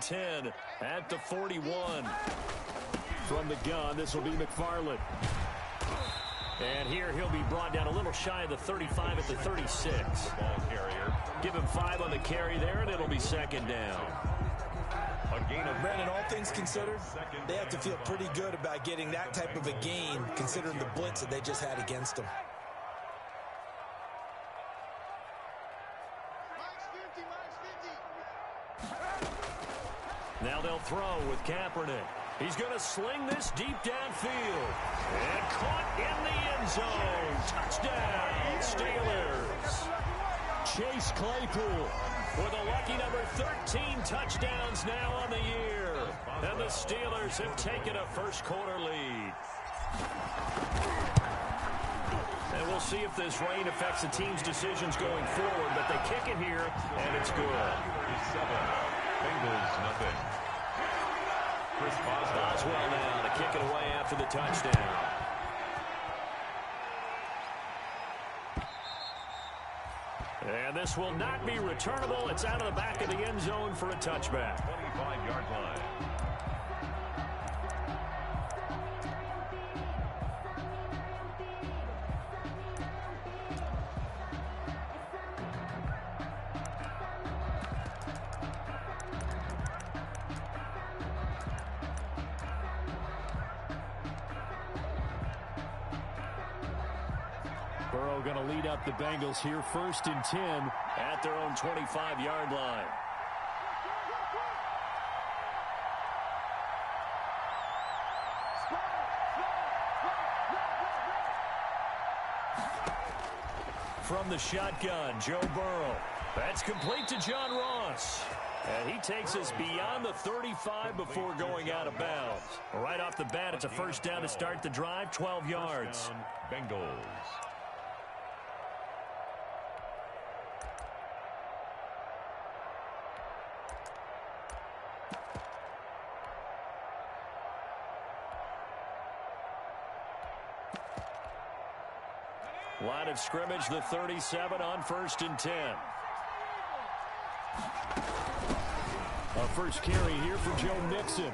10 at the 41. From the gun, this will be McFarland. And here he'll be brought down a little shy of the 35 at the 36. Ball carrier. Give him 5 on the carry there, and it'll be second down. A gain of Brandon, all things considered, they have to feel pretty good about getting that type of a gain, considering the blitz that they just had against them. Now they'll throw with Kaepernick. He's going to sling this deep downfield. And caught in the end zone. Touchdown, Steelers. Chase Claypool with a lucky number 13 touchdowns now on the year. And the Steelers have taken a first-quarter lead. And we'll see if this rain affects the team's decisions going forward, but they kick it here, and it's good. 7. Bengals, nothing. Chris Boswell now to kick it away after the touchdown. And this will not be returnable. It's out of the back of the end zone for a touchback. 25-yard line. Burrow going to lead up the Bengals here, 1st and 10 at their own 25-yard line. From the shotgun, Joe Burrow. That's complete to John Ross. And he takes us beyond the 35 before going out of bounds. Right off the bat, it's a first down to start the drive, 12 yards. Bengals. Line of scrimmage, the 37 on 1st and 10. A first carry here for Joe Mixon.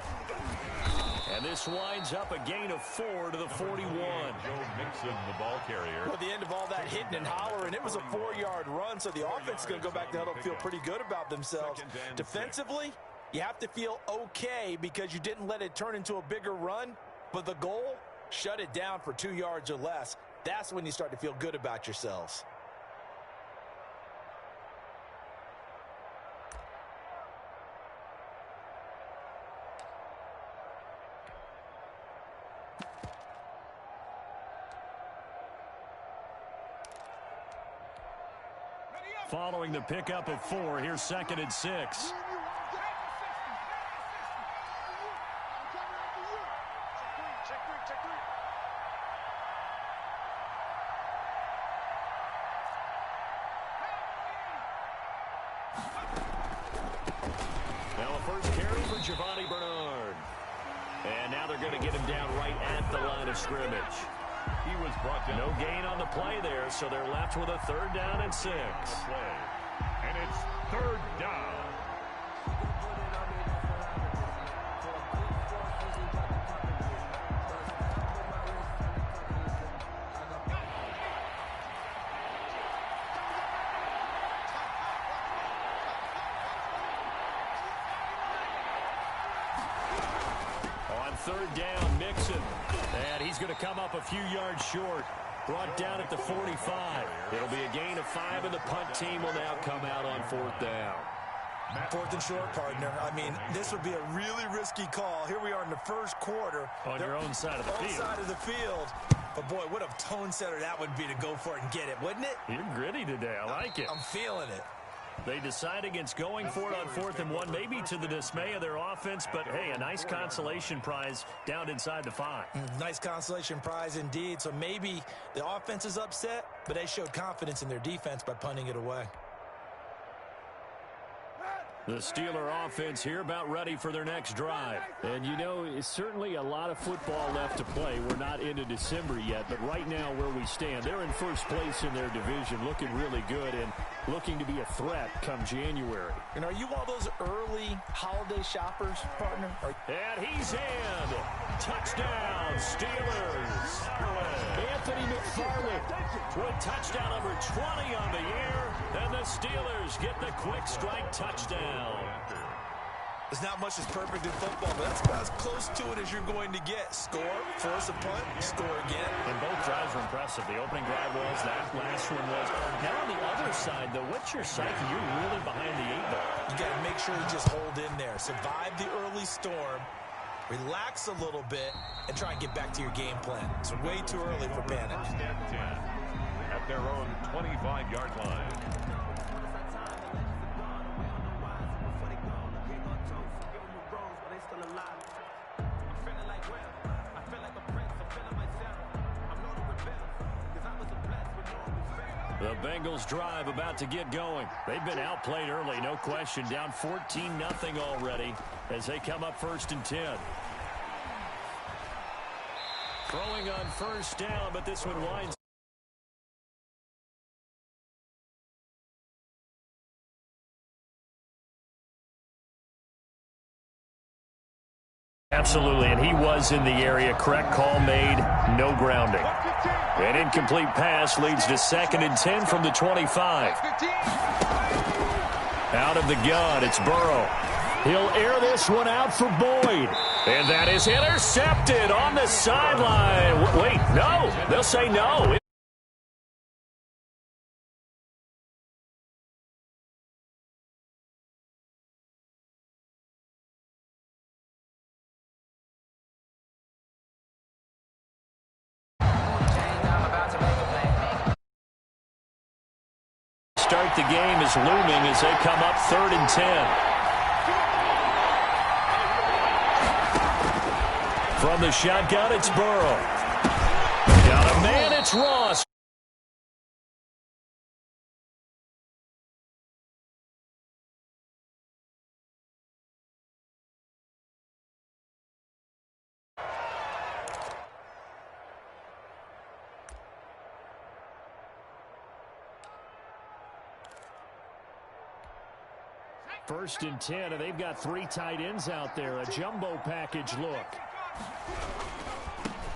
And this winds up a gain of 4 to the 41. Joe Mixon, the ball carrier. Well, the end of all that hitting and hollering, it was a 4-yard run, so the offense is going to go back to huddle and feel pretty good about themselves. Defensively, you have to feel okay because you didn't let it turn into a bigger run, but the goal, shut it down for 2 yards or less. That's when you start to feel good about yourselves. Following the pickup of 4, here's 2nd and 6. Giovanni Bernard. And now they're going to get him down right at the line of scrimmage. He was brought down. No gain on the play there, so they're left with a 3rd down and 6. And it's 3rd down. On 3rd down, Mixon. And he's going to come up a few yards short. Brought down at the 45. It'll be a gain of 5, and the punt team will now come out on 4th down. 4th and short, partner. I mean, this would be a really risky call. Here we are in the 1st quarter. On your own side of the field. Side of the field. But, boy, what a tone setter that would be to go for it and get it, wouldn't it? You're gritty today. I like it. I'm feeling it. They decide against going for it on 4th and 1, maybe to the dismay of their offense, but, hey, a nice consolation prize down inside the 5. Nice consolation prize indeed. So maybe the offense is upset, but they showed confidence in their defense by punting it away. The Steeler offense here about ready for their next drive. And, you know, it's certainly a lot of football left to play. We're not into December yet, but right now where we stand, they're in first place in their division, looking really good and looking to be a threat come January. And are you one of those early holiday shoppers, partner? And he's in. Touchdown, Steelers. Anthony McFarland With touchdown number 20 on the year, and the Steelers get the quick strike touchdown. There's not much that's perfect in football, but that's about as close to it as you're going to get. Score, force a punt, score again. And both drives were impressive. The opening drive was, that last one was. Now on the other side, though, what's your psyche? You're really behind the 8-ball. You got to make sure you just hold in there. Survive the early storm, relax a little bit, and try and get back to your game plan. It's way too early for panic. At their own 25-yard line. The Bengals drive about to get going. They've been outplayed early, no question. Down 14-0 already as they come up 1st and 10. Throwing on first down, but this one winds. Absolutely, and he was in the area. Correct call made, no grounding. An incomplete pass leads to 2nd and 10 from the 25. Out of the gun, it's Burrow. He'll air this one out for Boyd. And that is intercepted on the sideline. Wait, no. They'll say no. Start the game is looming as they come up 3rd and 10. From the shotgun, it's Burrow. Got a man, it's Ross. First and 10, and they've got 3 tight ends out there. A jumbo package look.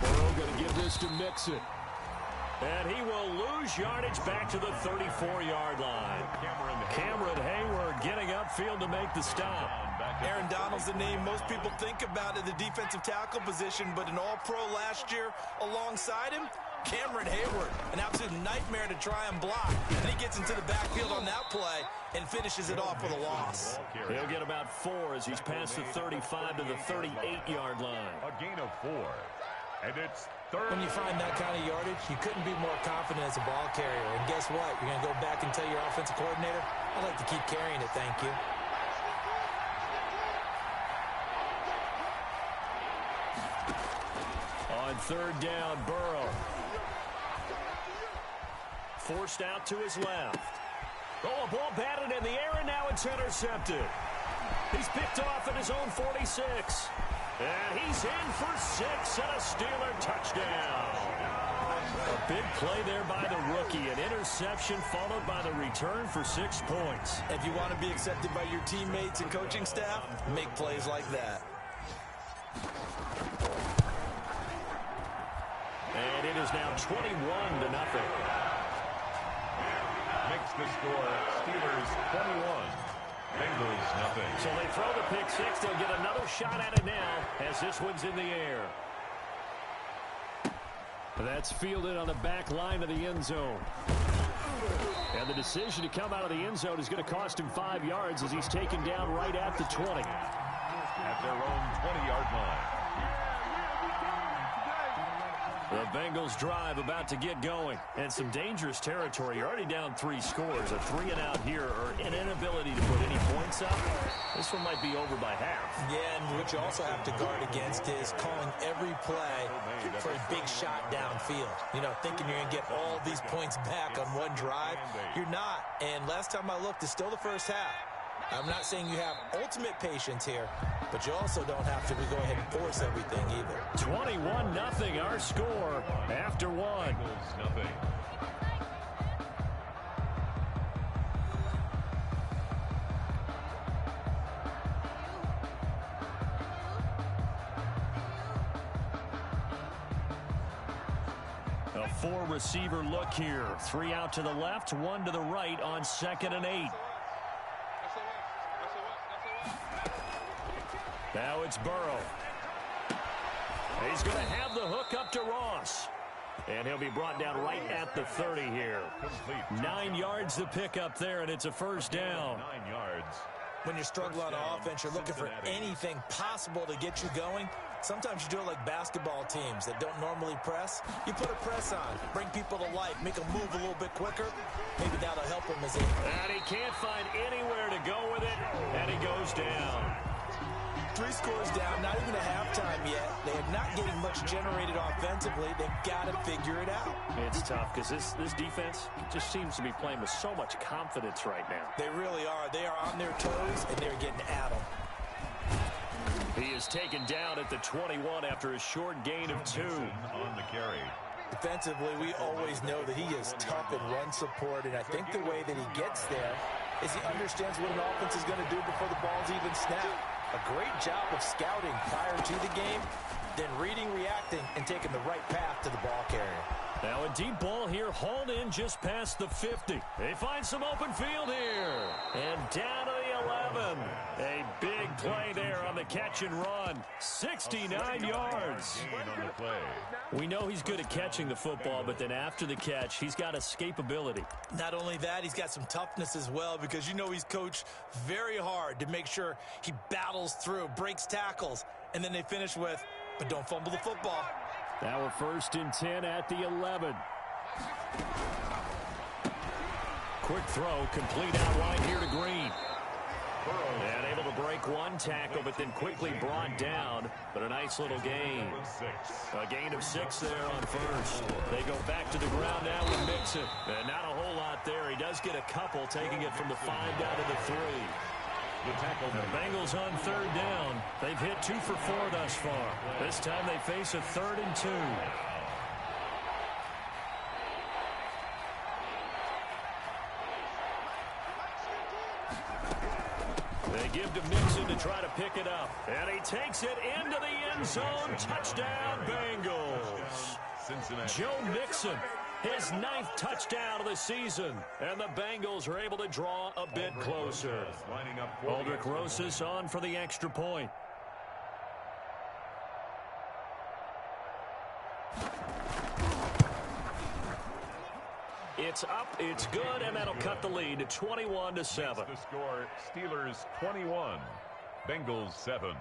Burrow going to give this to Mixon. And he will lose yardage back to the 34-yard line. Cameron Hayward getting upfield to make the stop. Aaron Donald's the name most people think about in the defensive tackle position, but an all-pro last year alongside him, Cameron Hayward, an absolute nightmare to try and block. And he gets into the backfield on that play and finishes it off with a loss. He'll get about 4 as he's past the 35 to the 38-yard line. A gain of 4. And it's 3rd. When you find that kind of yardage, you couldn't be more confident as a ball carrier. And guess what? You're going to go back and tell your offensive coordinator, I'd like to keep carrying it, thank you. On 3rd down, Burrow. Forced out to his left. Oh, a ball batted in the air, and now it's intercepted. He's picked off at his own 46. And he's in for 6 and a Steeler touchdown. A big play there by the rookie. An interception followed by the return for 6 points. If you want to be accepted by your teammates and coaching staff, make plays like that. And it is now 21-0. Makes the score Steelers 21. Bengals nothing. So they throw the pick 6. They'll get another shot at it now as this one's in the air. That's fielded on the back line of the end zone. And the decision to come out of the end zone is going to cost him 5 yards as he's taken down right at the 20. At their own 20-yard line. The Bengals drive about to get going. And some dangerous territory. You're already down 3 scores. A 3-and-out here or an inability to put any points up. This one might be over by half. Yeah, and what you also have to guard against is calling every play for a big shot downfield. You know, thinking you're going to get all these points back on one drive. You're not. And last time I looked, it's still the first half. I'm not saying you have ultimate patience here, but you also don't have to go ahead and force everything either. 21-0 our score after one. Bengals nothing. A four-receiver look here. 3 out to the left, 1 to the right on 2nd and 8. Now it's Burrow. He's going to have the hook up to Ross. And he'll be brought down right at the 30 here. 9 yards to pick up there, and it's a first down. 9 yards. When you struggle on offense, you're looking for anything possible to get you going. Sometimes you do it like basketball teams that don't normally press. You put a press on, bring people to life, make them move a little bit quicker. Maybe that'll help him as And he can't find anywhere to go with it, and he goes down. 3 scores down, not even a halftime yet. They are not getting much generated offensively. They've got to figure it out. It's tough because this defense just seems to be playing with so much confidence right now. They really are. They are on their toes, and they're getting at them. He is taken down at the 21 after a short gain of 2. On the carry. Defensively, we always know that he is tough in run support, and I think the way that he gets there is he understands what an offense is going to do before the ball's even snapped. A great job of scouting prior to the game, then reading, reacting, and taking the right path to the ball carrier. Now a deep ball here, hauled in just past the 50. They find some open field here. And down to the 11. A big play there on the catch and run. 69 yards. On the play. We know he's good at catching the football, but then after the catch, he's got escapability. Not only that, he's got some toughness as well, because you know he's coached very hard to make sure he battles through, breaks tackles, and then they finish with, but don't fumble the football. Now a 1st and 10 at the 11. Quick throw, complete out wide here to Green. And able to break one tackle, but then quickly brought down. But a nice little gain. A gain of 6 there on 1st. They go back to the ground now with Mixon. And not a whole lot there. He does get a couple, taking it from the 5 down to the 3. The Bengals on 3rd down. They've hit 2 for 4 thus far. This time they face a 3rd and 2. They give to Mixon to try to pick it up. And he takes it into the end zone. Touchdown, Bengals. Joe Mixon, his 9th touchdown of the season. And the Bengals are able to draw a bit closer. Aldrich Rosas on for the extra point. It's up, it's good, and that'll cut the lead to 21-7. The score, Steelers 21, Bengals 7.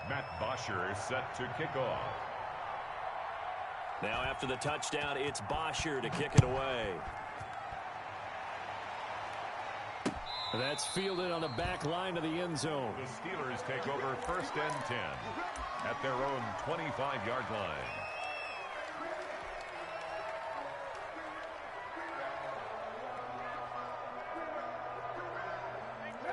Matt Bosher set to kick off. Now after the touchdown, it's Bosher to kick it away. That's fielded on the back line of the end zone. The Steelers take over 1st and 10 at their own 25-yard line.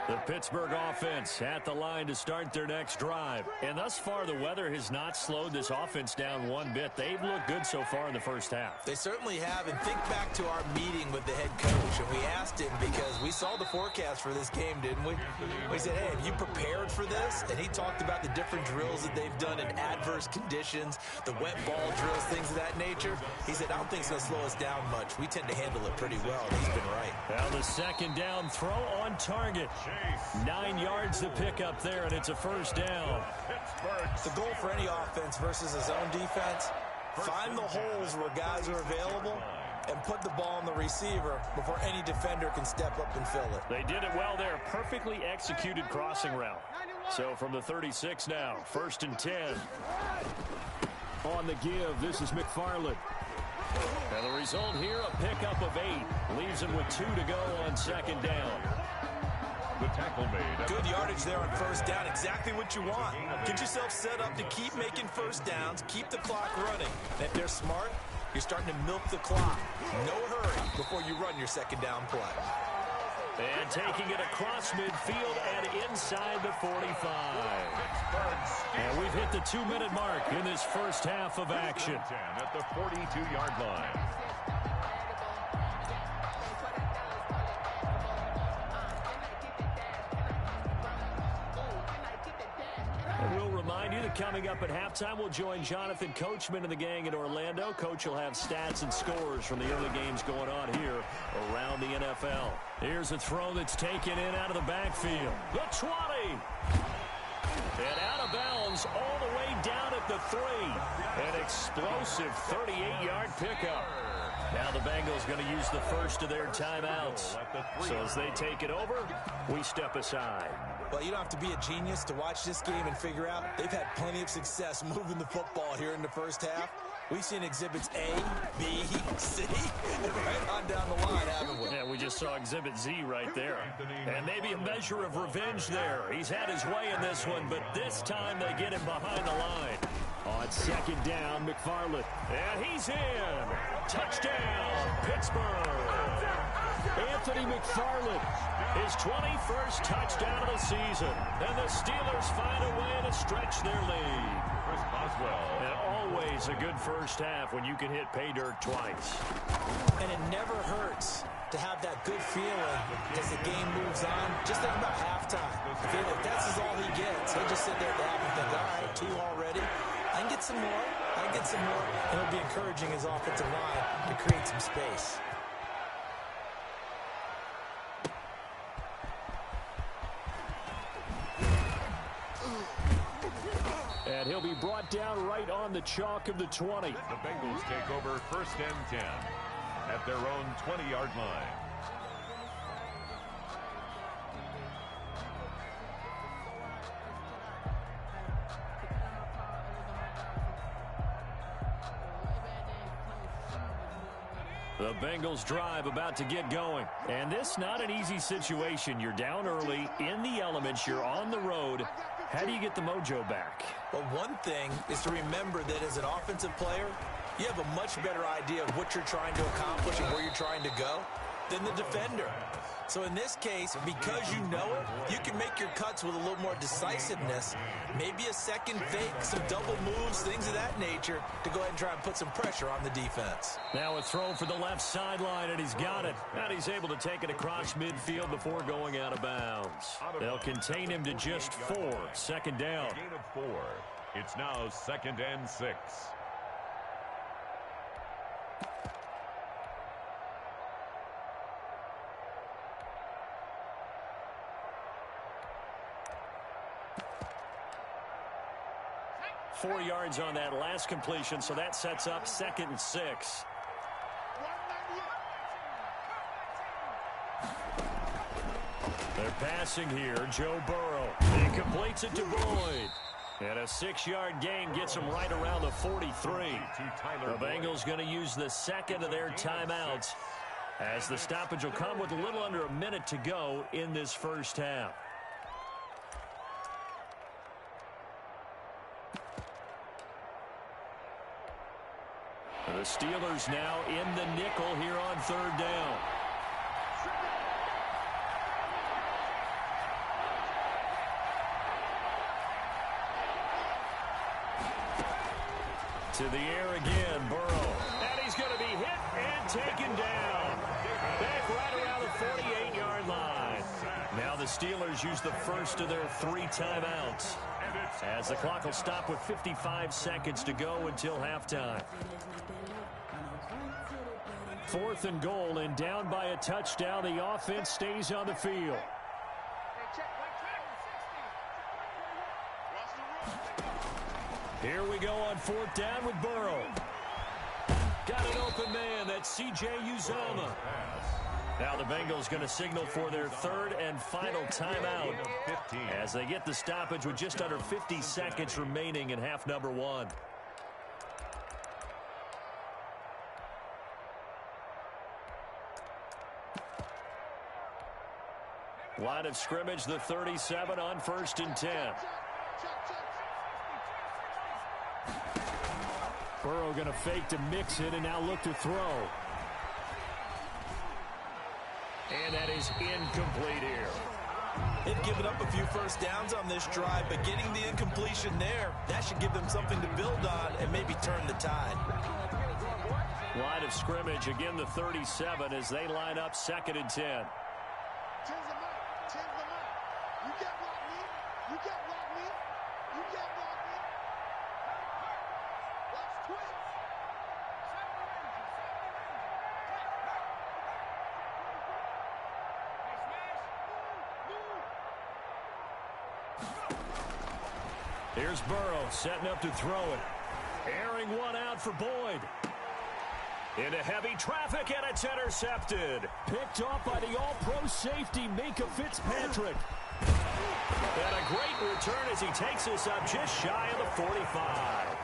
The Pittsburgh offense at the line to start their next drive. And thus far, the weather has not slowed this offense down one bit. They've looked good so far in the first half. They certainly have. And think back to our meeting with the head coach. And we asked him, because we saw the forecast for this game, didn't we? We said, hey, have you prepared for this? And he talked about the different drills that they've done in adverse conditions, the wet ball drills, things of that nature. He said, I don't think it's going to slow us down much. We tend to handle it pretty well. And he's been right. Now the 2nd down throw on target. 9 yards to pick up there, and it's a first down. The goal for any offense versus his own defense, find the holes where guys are available and put the ball on the receiver before any defender can step up and fill it. They did it well there. Perfectly executed crossing route. So from the 36 now, 1st and 10. On the give, this is McFarland. And the result here, a pickup of 8. Leaves him with 2 to go on 2nd down. The tackle made. Good yardage there on 1st down. Exactly what you want. Get yourself set up to keep making 1st downs, keep the clock running. And if they're smart, You're starting to milk the clock. No hurry before you run your second down play. And taking it across midfield and inside the 45. And we've hit the 2-minute mark in this first half of action. At the 42-yard line. We'll remind you that coming up at halftime, we'll join Jonathan Coachman and the gang in Orlando. Coach will have stats and scores from the early games going on here around the NFL. Here's a throw that's taken in out of the backfield. The 20. And out of bounds all the way down at the 3. An explosive 38-yard pickup. Now the Bengals going to use the first of their timeouts. So as they take it over, we step aside. Well, you don't have to be a genius to watch this game and figure out they've had plenty of success moving the football here in the first half. We've seen exhibits A, B, C, and right on down the line, haven't we? Yeah, we just saw exhibit Z right there. And maybe a measure of revenge there. He's had his way in this one, but this time they get him behind the line. On second down, McFarland. And he's in. Touchdown, Pittsburgh. Anthony McFarland, his 21st touchdown of the season. And the Steelers find a way to stretch their lead. Chris Boswell. And always a good first half when you can hit pay dirt twice. And it never hurts to have that good feeling as the game moves on. Just think about halftime. I feel like that's all he gets. He'll just sit there at the half and think, all right, 2 already. I can get some more. I can get some more. And it'll be encouraging his offensive line to create some space. And he'll be brought down right on the chalk of the 20. The Bengals take over first and 10 at their own 20-yard line. The Bengals drive about to get going. And this not an easy situation. You're down early, in the elements, you're on the road. How do you get the mojo back? Well, one thing is to remember that as an offensive player, you have a much better idea of what you're trying to accomplish and where you're trying to go than the defender. So in this case, because you know it, you can make your cuts with a little more decisiveness, maybe a second fake, some double moves, things of that nature, to go ahead and try and put some pressure on the defense. Now a throw for the left sideline, and he's got it. And he's able to take it across midfield before going out of bounds. They'll contain him to just 4. Second down. Gain of 4. It's now 2nd and 6. Four yards on that last completion, so that sets up 2nd and 6. They're passing here. Joe Burrow. He completes it to Boyd. And a 6-yard gain gets him right around the 43. The Bengals going to use the second of their timeouts as the stoppage will come with a little under a minute to go in this first half. The Steelers now in the nickel here on 3rd down. To the air again, Burrow. And he's going to be hit and taken down. Back right around the 48-yard line. Now the Steelers use the first of their 3 timeouts, as the clock will stop with 55 seconds to go until halftime. 4th and goal, and down by a touchdown. The offense stays on the field. Here we go on 4th down with Burrow. Got an open man. That's C.J. Uzomah. Now the Bengals going to signal for their 3rd and final timeout as they get the stoppage with just under 50 seconds remaining in half number 1. Line of scrimmage, the 37 on 1st and 10. Burrow going to fake to mix it and now look to throw. And that is incomplete here. They've given up a few first downs on this drive, but getting the incompletion there, that should give them something to build on and maybe turn the tide. Line of scrimmage, again the 37 as they line up 2nd and 10. Here's Burrow setting up to throw it. Airing one out for Boyd. Into heavy traffic, and it's intercepted. Picked off by the all-pro safety, Minka Fitzpatrick. And a great return as he takes us up just shy of the 45.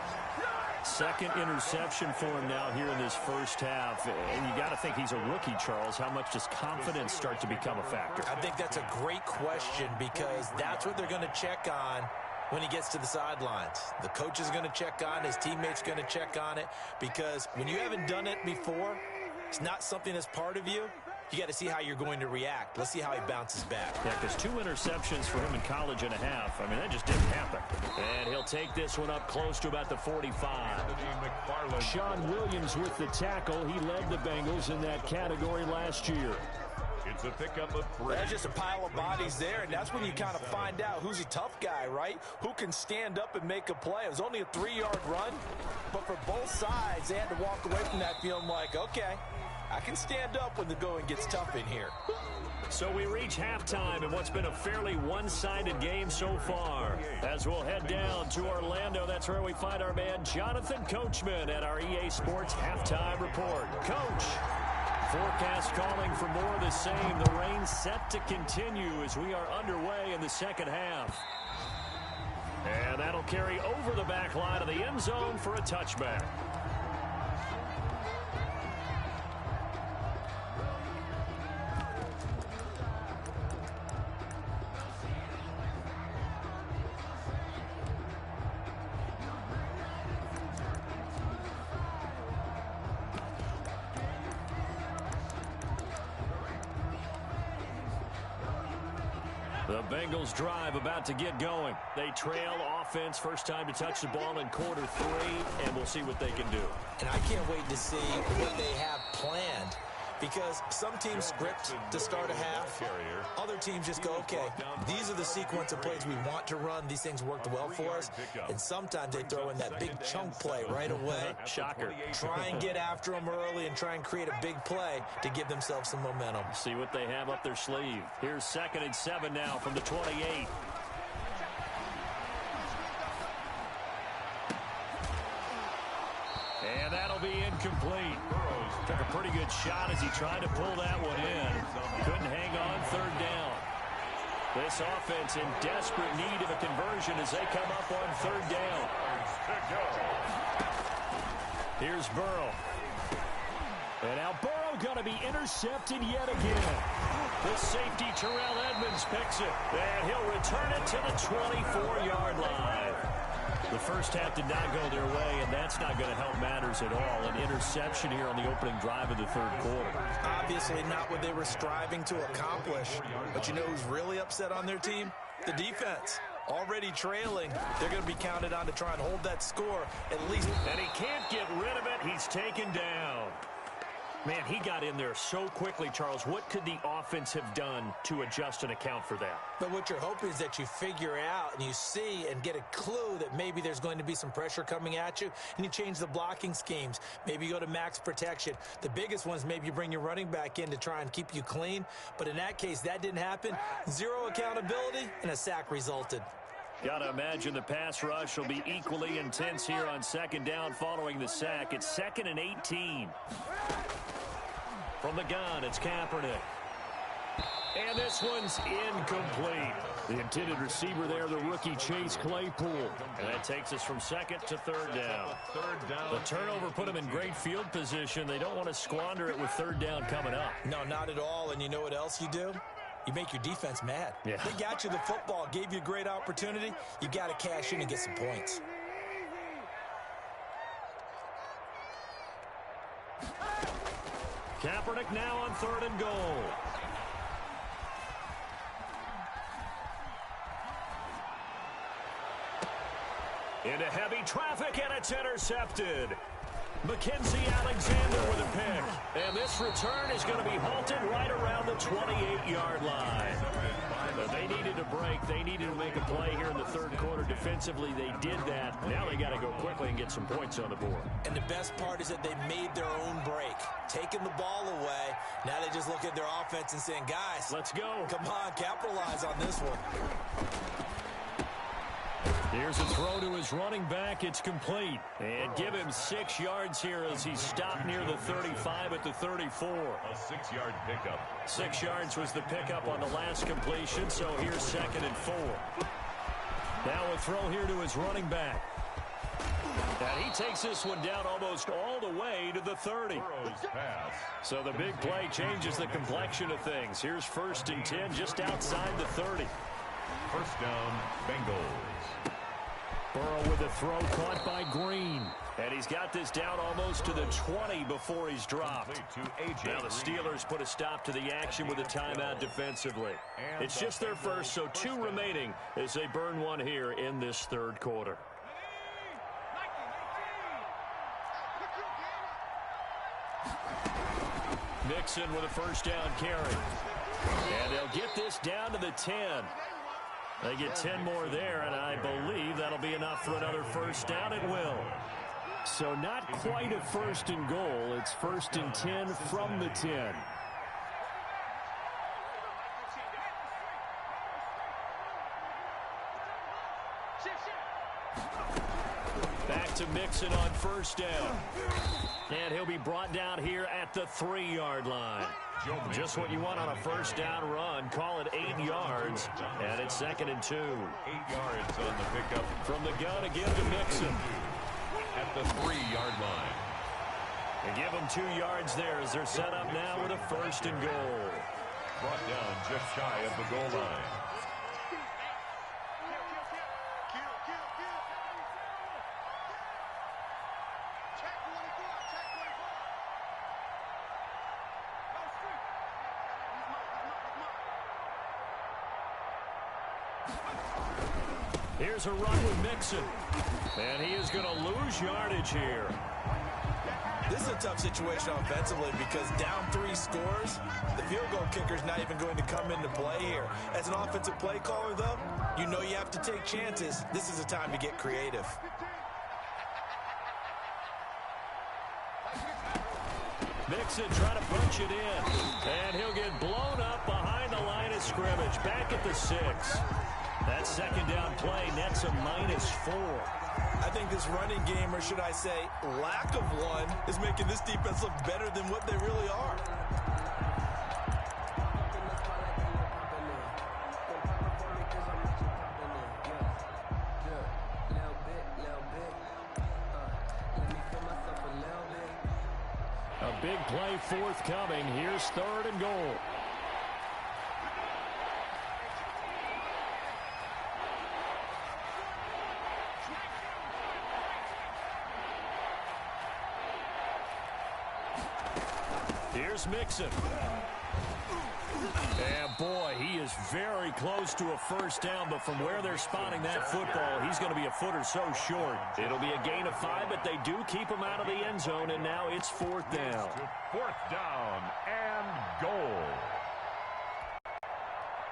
Second interception for him now here in this first half. And you got to think he's a rookie, Charles. How much does confidence start to become a factor? I think that's a great question because that's what they're going to check on when he gets to the sidelines. The coach is going to check on, his teammates going to check on it, because when you haven't done it before, it's not something that's part of you. You got to see how you're going to react. Let's see how he bounces back. Yeah, because 2 interceptions for him in college and a half. I mean, that just didn't happen. And he'll take this one up close to about the 45. Sean Williams with the tackle. He led the Bengals in that category last year. It's a pickup of 3. There's just a pile of bodies there, and that's when you kind of find out who's a tough guy, right? Who can stand up and make a play. It was only a 3-yard run, but for both sides, they had to walk away from that feeling like, okay, I can stand up when the going gets tough in here. So we reach halftime in what's been a fairly one-sided game so far. As we'll head down to Orlando, that's where we find our man Jonathan Coachman at our EA Sports Halftime Report. Coach, forecast calling for more of the same. The rain set to continue as we are underway in the second half. And that'll carry over the back line of the end zone for a touchback. The Bengals drive about to get going. They trail offense, first time to touch the ball in quarter 3, and we'll see what they can do. And I can't wait to see what they have planned, because some teams script to start a half. Other teams just go, okay, these are the sequence of plays we want to run. These things worked well for us. And sometimes they throw in that big chunk play right away. Shocker. Try and get after them early and try and create a big play to give themselves some momentum. See what they have up their sleeve. Here's 2nd and 7 now from the 28. And that'll be incomplete. Took a pretty good shot as he tried to pull that one in. Couldn't hang on 3rd down. This offense in desperate need of a conversion as they come up on 3rd down. Here's Burrow. And now Burrow going to be intercepted yet again. The safety Terrell Edmonds picks it. And he'll return it to the 24-yard line. The first half did not go their way, and that's not going to help matters at all. An interception here on the opening drive of the 3rd quarter. Obviously not what they were striving to accomplish. But you know who's really upset on their team? The defense. Already trailing. They're going to be counted on to try and hold that score at least. And he can't get rid of it. He's taken down. Man, he got in there so quickly, Charles. What could the offense have done to adjust and account for that? But what you're hoping is that you figure out and you see and get a clue that maybe there's going to be some pressure coming at you, and you change the blocking schemes. Maybe you go to max protection. The biggest ones, maybe you bring your running back in to try and keep you clean. But in that case, that didn't happen. 0 accountability, and a sack resulted. Got to imagine the pass rush will be equally intense here on 2nd down following the sack. It's 2nd and 18. From the gun, it's Kaepernick. And this one's incomplete. The intended receiver there, the rookie Chase Claypool. And that takes us from 2nd to 3rd down. The turnover put them in great field position. They don't want to squander it with 3rd down coming up. No, not at all. And you know what else you do? You make your defense mad. Yeah. They got you the football, gave you a great opportunity. You got to cash in and get some points. Kaepernick now on 3rd and goal. Into heavy traffic, and it's intercepted. Mackenzie Alexander with a pick. And this return is going to be halted right around the 28-yard line. But they needed a break. They needed to make a play here in the 3rd quarter. Defensively, they did that. Now they got to go quickly and get some points on the board. And the best part is that they made their own break. Taking the ball away. Now they just look at their offense and saying, guys, let's go. Come on, capitalize on this one. Here's a throw to his running back. It's complete. And give him 6 yards here as he stopped near the 35 at the 34. A 6-yard pickup. 6 yards was the pickup on the last completion, so here's 2nd and 4. Now a throw here to his running back. And he takes this one down almost all the way to the 30. So the big play changes the complexion of things. Here's 1st and 10 just outside the 30. 1st down, Bengals. Burrow with a throw caught by Green. And he's got this down almost to the 20 before he's dropped. Now the Steelers put a stop to the action with a timeout defensively. It's just their first, so 2 remaining as they burn one here in this 3rd quarter. Mixon with a 1st down carry. And they'll get this down to the 10. They get 10 more there, and I believe that'll be enough for another 1st down. It will. So not quite a 1st and goal. It's 1st and 10 from the 10. Back to Mixon on 1st down. And he'll be brought down here at the 3-yard line. Just what you want on a 1st down run. Call it 8 yards. And it's 2nd and 2. 8 yards on the pickup. From the gun again to Mixon. At the 3-yard line. And give them 2 yards there as they're set up now with a 1st and goal. Brought down just shy of the goal line. Here's a run with Mixon. And he is going to lose yardage here. This is a tough situation offensively because down 3 scores, the field goal kicker's not even going to come into play here. As an offensive play caller, though, you know you have to take chances. This is a time to get creative. Mixon trying to punch it in. And he'll get blown up behind the line of scrimmage. Back at the 6. That 2nd down play nets a -4. I think this running game, or should I say lack of one, is making this defense look better than what they really are. A big play forthcoming. Here's 3rd and goal. Here's Mixon. And boy, he is very close to a 1st down, but from where they're spotting that football, he's going to be a foot or so short. It'll be a gain of 5, but they do keep him out of the end zone, and now it's 4th down. 4th down and goal.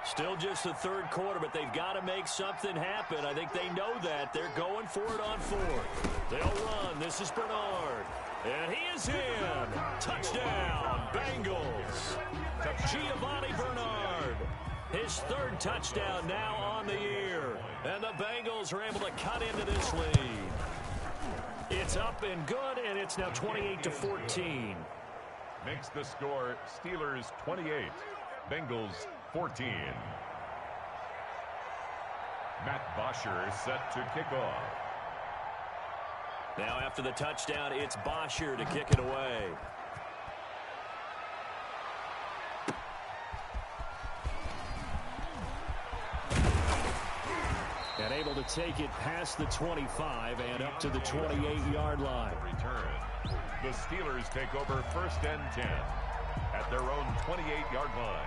Still just the 3rd quarter, but they've got to make something happen. I think they know that. They're going for it on 4th. They'll run. This is Bernard. And he is in. Touchdown, Bengals. Giovanni Bernard. His 3rd touchdown now on the year. And the Bengals are able to cut into this lead. It's up and good, and it's now 28-14. Makes the score Steelers 28, Bengals 14. Matt Bosher set to kick off. Now after the touchdown, it's Bosher to kick it away. And able to take it past the 25 and up to the 28-yard line. Return. The Steelers take over 1st and 10. at their own 28-yard line.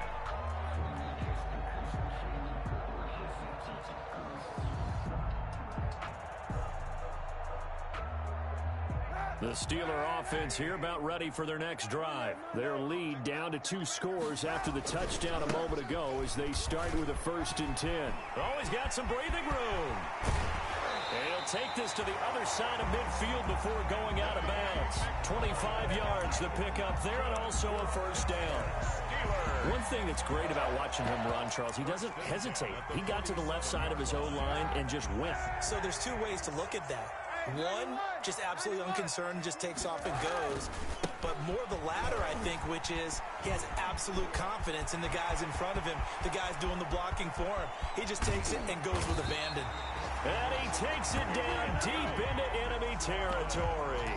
The Steeler offense here about ready for their next drive. Their lead down to 2 scores after the touchdown a moment ago as they start with a 1st and 10. Oh, he's got some breathing room. And he'll take this to the other side of midfield before going out of bounds. 25 yards the pickup there, and also a 1st down. One thing that's great about watching him run, Charles, he doesn't hesitate. He got to the left side of his O-line and just went. So there's 2 ways to look at that. One, just absolutely unconcerned, just takes off and goes. But more the latter, I think, which is he has absolute confidence in the guys in front of him, the guys doing the blocking for him. He just takes it and goes with abandon. And he takes it down deep into enemy territory.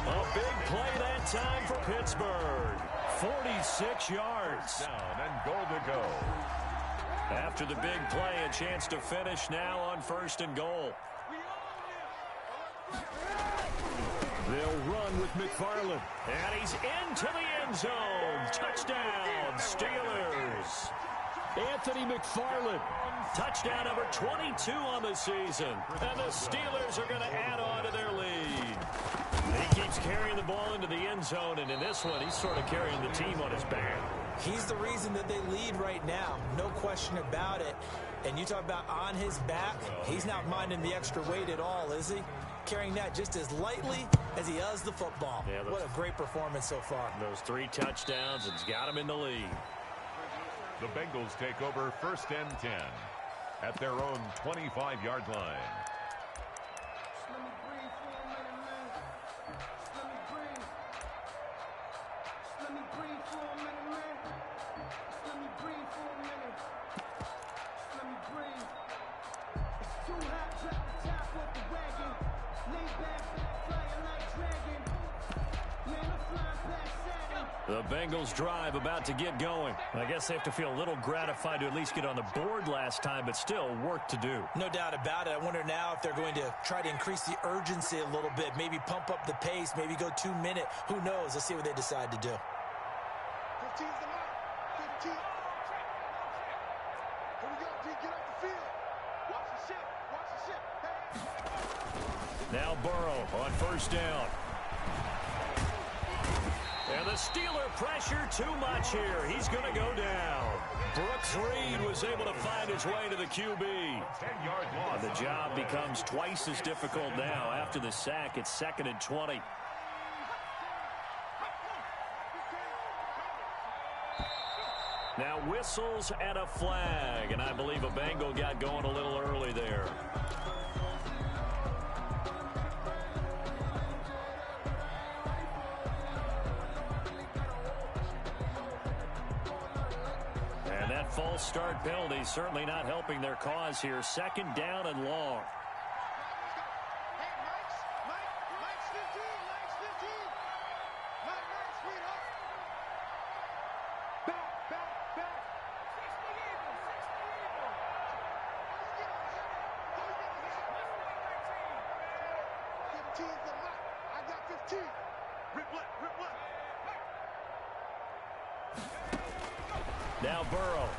A big play that time for Pittsburgh. 46 yards. Down and goal to go. After the big play, a chance to finish now on 1st and goal. They'll run with McFarland. And he's into the end zone. Touchdown, Steelers. Anthony McFarland. Touchdown number 22 on the season. And the Steelers are going to add on to their lead. He keeps carrying the ball into the end zone, and in this one, he's sort of carrying the team on his back. He's the reason that they lead right now. No question about it. And you talk about on his back, he's not minding the extra weight at all, is he? Carrying that just as lightly as he does the football. Yeah, what a great performance so far. Those 3 touchdowns has got him in the lead. The Bengals take over 1st and 10 at their own 25-yard line. The Bengals drive about to get going. I guess they have to feel a little gratified to at least get on the board last time, but still work to do. No doubt about it. I wonder now if they're going to try to increase the urgency a little bit, maybe pump up the pace, maybe go 2-minute. Who knows? Let's see what they decide to do. 15's the mark. 15. Here we go, D. Get off the field. Watch the ship. Watch the ship. Hey. Now Burrow on 1st down. And the Steeler pressure too much here. He's going to go down. Brooks Reed was able to find his way to the QB. 10-yard loss. The job becomes twice as difficult now. After the sack, it's 2nd and 20. Now whistles and a flag. And I believe a Bengal got going a little early there. False start penalty certainly not helping their cause here. 2nd down and long. Hey, Mike's 15. Mike's 15. Mike, sweetheart. Back. 15's the mark. I got 15. Rip left. Now Burrow.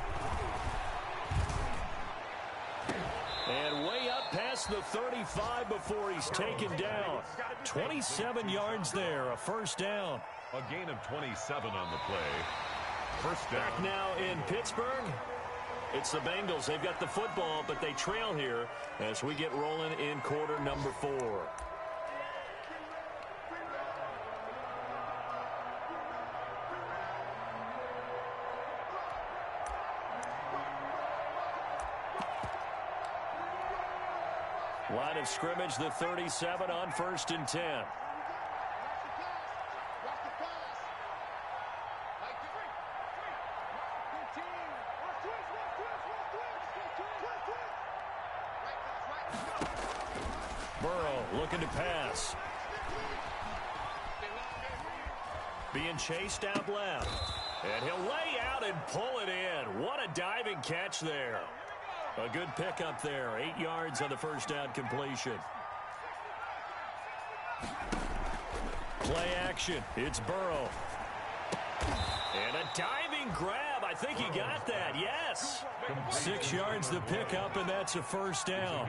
And way up past the 35 before he's taken down. 27 yards there, a 1st down. A gain of 27 on the play. 1st down. Back now in Pittsburgh. It's the Bengals. They've got the football, but they trail here as we get rolling in quarter number 4. Line of scrimmage, the 37 on 1st and 10. Burrow looking to pass. Being chased out left. And he'll lay out and pull it in. What a diving catch there. A good pickup there. 8 yards on the 1st down completion. Play action. It's Burrow. And a diving grab. I think he got that. Yes. 6 yards to pick up, and that's a first down.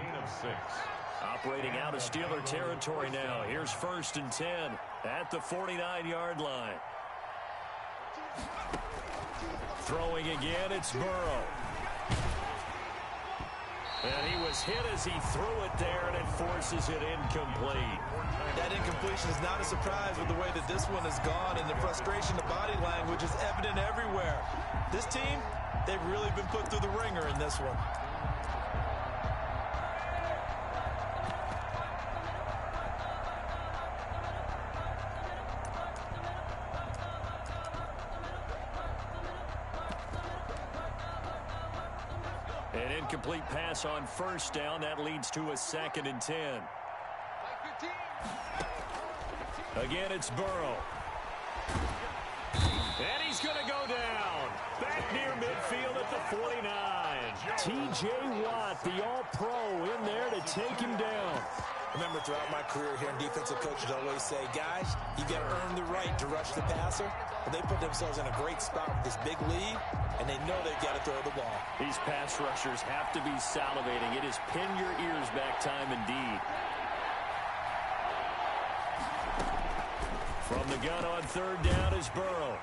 Operating out of Steeler territory now. Here's 1st and 10 at the 49-yard line. Throwing again, it's Burrow. And he was hit as he threw it there, and it forces it incomplete. That incompletion is not a surprise with the way that this one has gone, and the frustration, the body language is evident everywhere. This team, they've really been put through the ringer in this one. An incomplete pass on 1st down. That leads to a 2nd and 10. Again, it's Burrow. And he's going to go down. Back near midfield at the 49. T.J. Watt, the all-pro, in there to take him down. Remember, throughout my career here in defensive coaches always say, guys, you got to earn the right to rush the passer. But they put themselves in a great spot with this big lead, and they know they've got to throw the ball. These pass rushers have to be salivating. It is pin your ears back time indeed. From the gun on 3rd down is Burrow.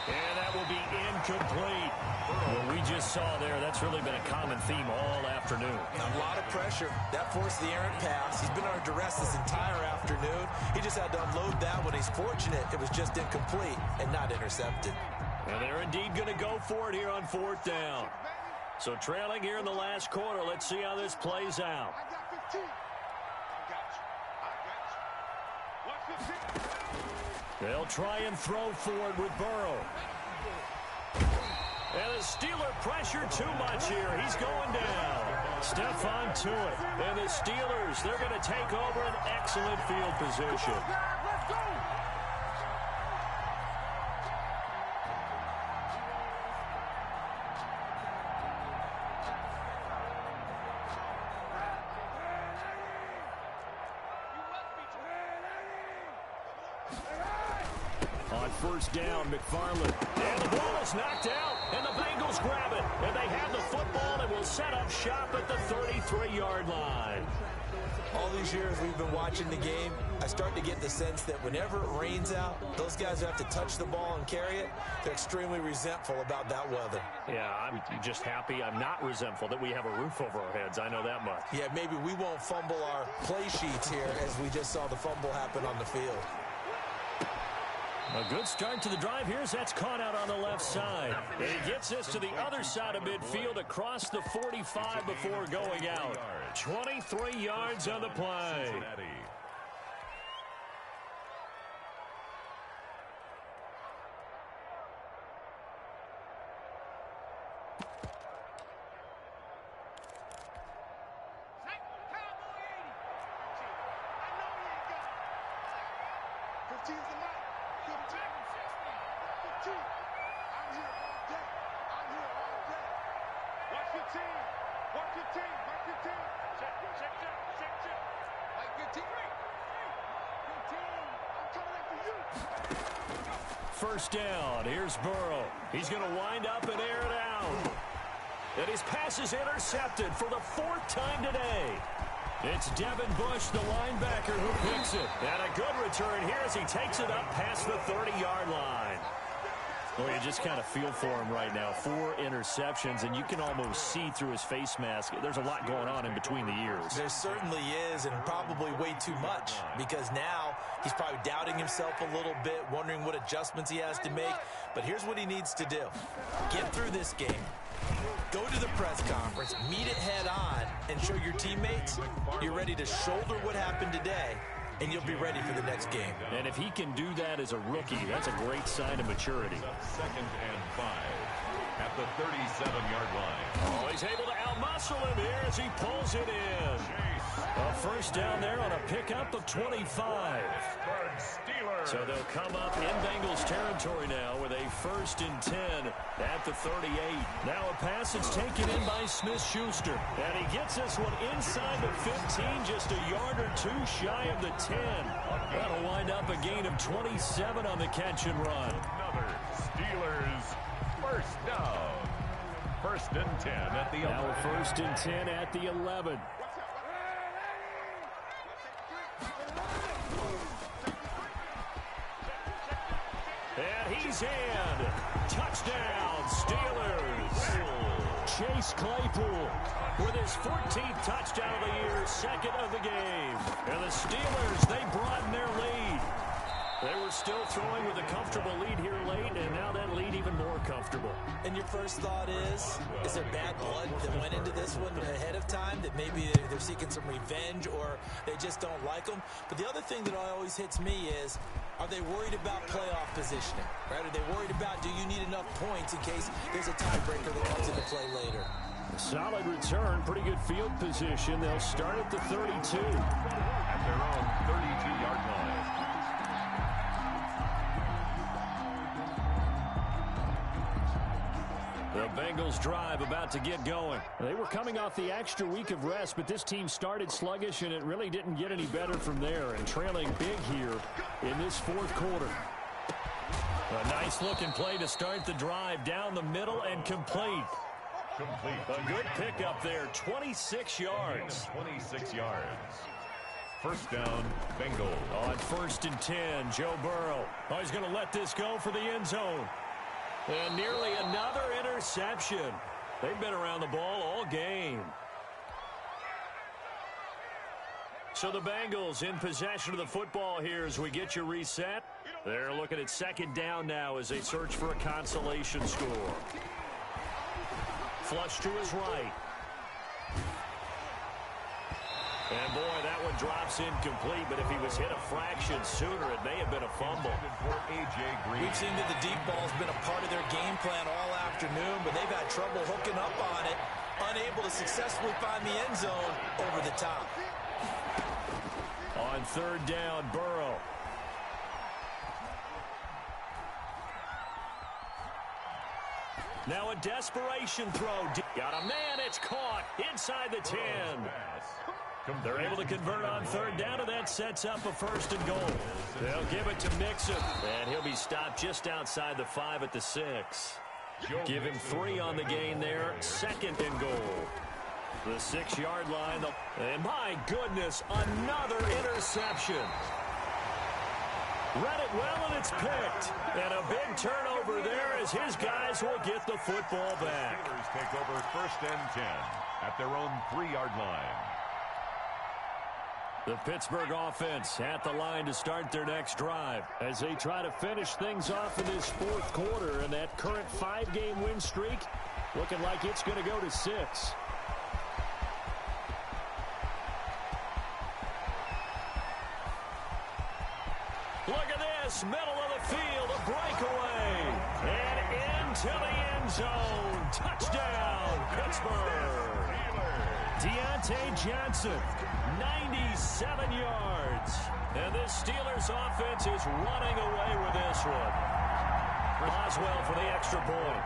And that will be incomplete. What we just saw there, that's really been a common theme all afternoon. A lot of pressure. That forced the errant pass. He's been under duress this entire afternoon. He just had to unload that one. He's fortunate it was just incomplete and not intercepted. And they're indeed going to go for it here on 4th down. So trailing here in the last quarter. Let's see how this plays out. I got 15. I got you. 15. They'll try and throw for it with Burrow. And the Steeler pressure too much here. He's going down. Stephon to it. And the Steelers, they're going to take over an excellent field position. Let's go. On 1st down, McFarland. And the ball is knocked out, and the Bengals grab it. And they have the football and will set up shop at the 33-yard line. All these years we've been watching the game, I start to get the sense that whenever it rains out, those guys who have to touch the ball and carry it, they're extremely resentful about that weather. Yeah, I'm just happy. I'm not resentful that we have a roof over our heads. I know that much. Yeah, maybe we won't fumble our play sheets here as we just saw the fumble happen on the field. A good start to the drive here as that's caught out on the left side. And he gets us to the other side of midfield across the 45 before going out. 23 yards on the play. First down. Here's Burrow. He's going to wind up and air it out. And his pass is intercepted for the 4th time today. It's Devin Bush, the linebacker, who picks it. And a good return here as he takes it up past the 30-yard line. Well, you just kind of feel for him right now. 4 interceptions, and you can almost see through his face mask. There's a lot going on in between the ears. There certainly is, and probably way too much, because now he's probably doubting himself a little bit, wondering what adjustments he has to make. But here's what he needs to do. Get through this game. Go to the press conference, meet it head on, and show your teammates you're ready to shoulder what happened today, and you'll be ready for the next game. And if he can do that as a rookie, that's a great sign of maturity. 2nd and 5 at the 37-yard line. Oh, he's able to outmuscle him here as he pulls it in. A first down there on a pickup of 25. So they'll come up in Bengals territory now with a 1st and 10 at the 38. Now a pass that's taken in by Smith-Schuster. And he gets this one inside the 15, just a yard or 2 shy of the 10. That'll wind up a gain of 27 on the catch and run. Another Steelers first down. First and 10 at the 11. Now first and 10 at the 11. And he's in. Touchdown, Steelers. Chase Claypool with his 14th touchdown of the year, second of the game. And the Steelers, they broaden their lead. They were still throwing with a comfortable lead here late, and now that lead even more comfortable. And your first thought is there bad blood that went into this one ahead of time, that maybe they're seeking some revenge or they just don't like them? But the other thing that always hits me is, are they worried about playoff positioning? Right? Are they worried about, do you need enough points in case there's a tiebreaker that comes into play later? Solid return, pretty good field position. They'll start at the 32. At their own 32-yard line. The Bengals drive about to get going. They were coming off the extra week of rest, but this team started sluggish, and it really didn't get any better from there, and trailing big here in this fourth quarter. A nice-looking play to start the drive down the middle and complete. A good pickup there, 26 yards. 26 yards. First down, Bengals. On first and 10, Joe Burrow. Oh, he's going to let this go for the end zone. And nearly another interception. They've been around the ball all game. So the Bengals in possession of the football here as we get you reset. They're looking at second down now as they search for a consolation score. Flush to his right. And boy, that one drops incomplete, but if he was hit a fraction sooner, it may have been a fumble. We've seen that the deep ball's been a part of their game plan all afternoon, but they've had trouble hooking up on it, unable to successfully find the end zone over the top. On third down, Burrow. Now a desperation throw. Got a man, it's caught inside the 10. They're able to convert on third down, and that sets up a first and goal. They'll give it to Mixon, and he'll be stopped just outside the 5 at the 6. Give him 3 on the gain there, second and goal. The 6-yard line, and my goodness, another interception. Read it well, and it's picked. And a big turnover there as his guys will get the football back. The Steelers take over first and 10 at their own 3-yard line. The Pittsburgh offense at the line to start their next drive as they try to finish things off in this fourth quarter, and that current 5-game win streak looking like it's going to go to 6. Look at this, middle of the field, a breakaway, and into the end zone. Touchdown, Pittsburgh. Deontay Johnson, 97 yards. And this Steelers offense is running away with this one. Boswell for the extra point.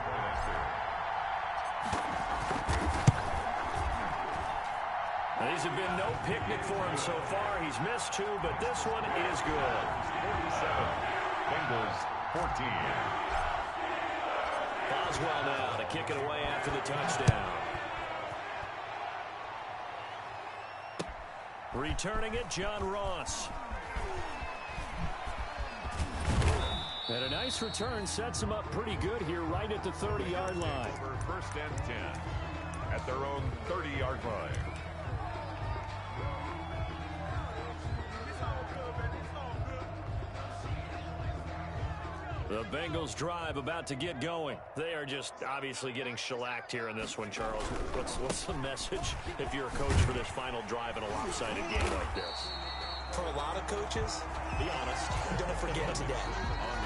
These have been no picnic for him so far. He's missed 2, but this one is good. 47. Bengals 14. Boswell now to kick it away after the touchdown. Returning it, John Ross. And a nice return sets him up pretty good here right at the 30-yard line. First and 10 at their own 30-yard line. The Bengals drive about to get going. They are just obviously getting shellacked here in this one, Charles. What's the message if you're a coach for this final drive in a lopsided game like this? For a lot of coaches, be honest. Don't forget today.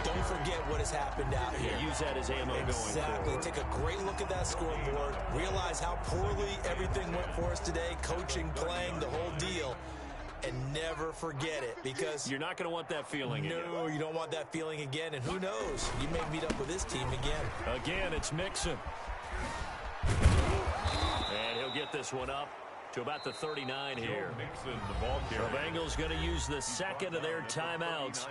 Don't forget what has happened out here. Use that as ammo going forward. Exactly. Take a great look at that scoreboard. Realize how poorly everything went for us today. Coaching, playing, the whole deal. And never forget it, because you're not going to want that feeling again. No, you don't want that feeling again. And who knows? You may meet up with this team again. Again, it's Mixon. And he'll get this one up to about the 39 here. The Bengals going to use the second of their timeouts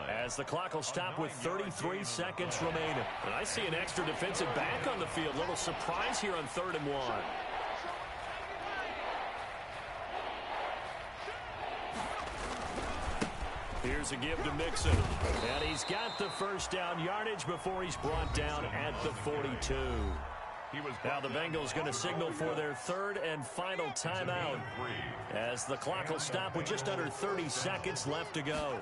as the clock will stop with 33 seconds remaining. And I see an extra defensive back on the field. Little surprise here on 3rd and 1. Here's a give to Mixon. And he's got the first down yardage before he's brought down at the 42. Now the Bengals going to signal for their 3rd and final timeout as the clock will stop with just under 30 seconds left to go.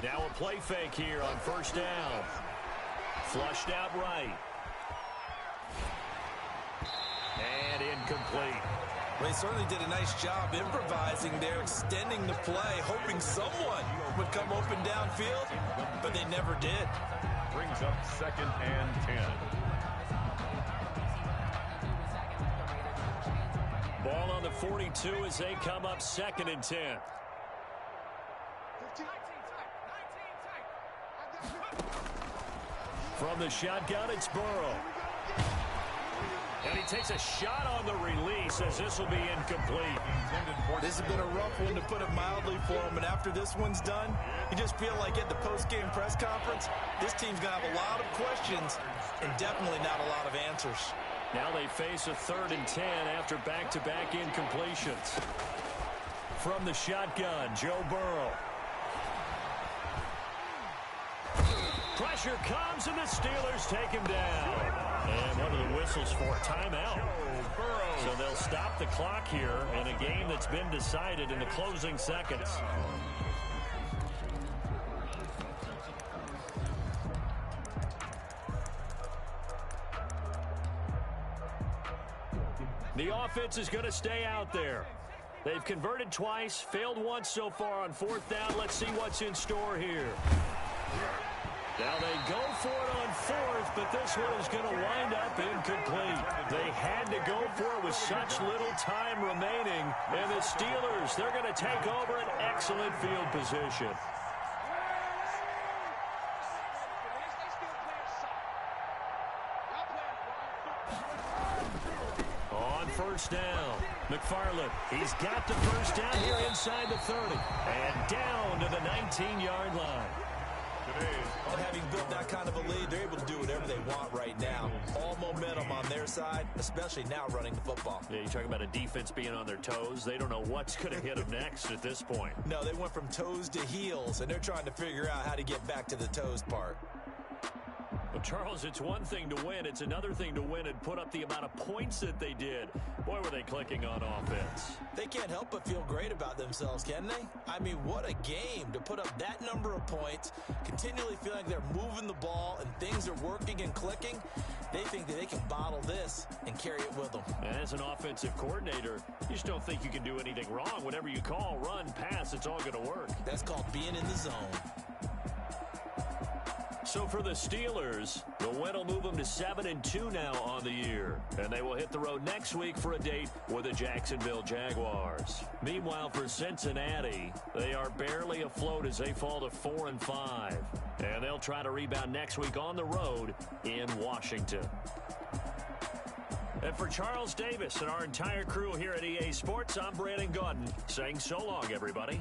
Now a play fake here on 1st down. Flushed out right. And incomplete. Well, they certainly did a nice job improvising there, extending the play, hoping someone would come open downfield, but they never did. Brings up 2nd and 10. Ball on the 42 as they come up 2nd and 10. From the shotgun, it's Burrow. And he takes a shot on the release as this will be incomplete. This has been a rough one, to put it mildly, for him. And after this one's done, you just feel like at the post-game press conference, this team's going to have a lot of questions and definitely not a lot of answers. Now they face a 3rd and 10 after back-to-back incompletions. From the shotgun, Joe Burrow. Pressure comes, and the Steelers take him down. And one of the whistles for timeout. So they'll stop the clock here in a game that's been decided in the closing seconds. The offense is going to stay out there. They've converted twice, failed once so far on 4th down. Let's see what's in store here. Now they go for it on 4th, but this one is going to wind up incomplete. They had to go for it with such little time remaining. And the Steelers, they're going to take over an excellent field position. On 1st down, McFarland, he's got the first down here inside the 30. And down to the 19-yard line. And having built that kind of a lead, they're able to do whatever they want right now. All momentum on their side, especially now running the football. Yeah, you talk about a defense being on their toes. They don't know what's going to hit them next at this point. No, they went from toes to heels, and they're trying to figure out how to get back to the toes part. Well, Charles, it's one thing to win. It's another thing to win and put up the amount of points that they did. Boy, were they clicking on offense. They can't help but feel great about themselves, can they? I mean, what a game to put up that number of points, continually feel like they're moving the ball and things are working and clicking. They think that they can bottle this and carry it with them. And as an offensive coordinator, you just don't think you can do anything wrong. Whatever you call, run, pass, it's all going to work. That's called being in the zone. So for the Steelers, the win will move them to 7-2 now on the year. And they will hit the road next week for a date with the Jacksonville Jaguars. Meanwhile, for Cincinnati, they are barely afloat as they fall to 4-5. And they'll try to rebound next week on the road in Washington. And for Charles Davis and our entire crew here at EA Sports, I'm Brandon Gaudin saying so long, everybody.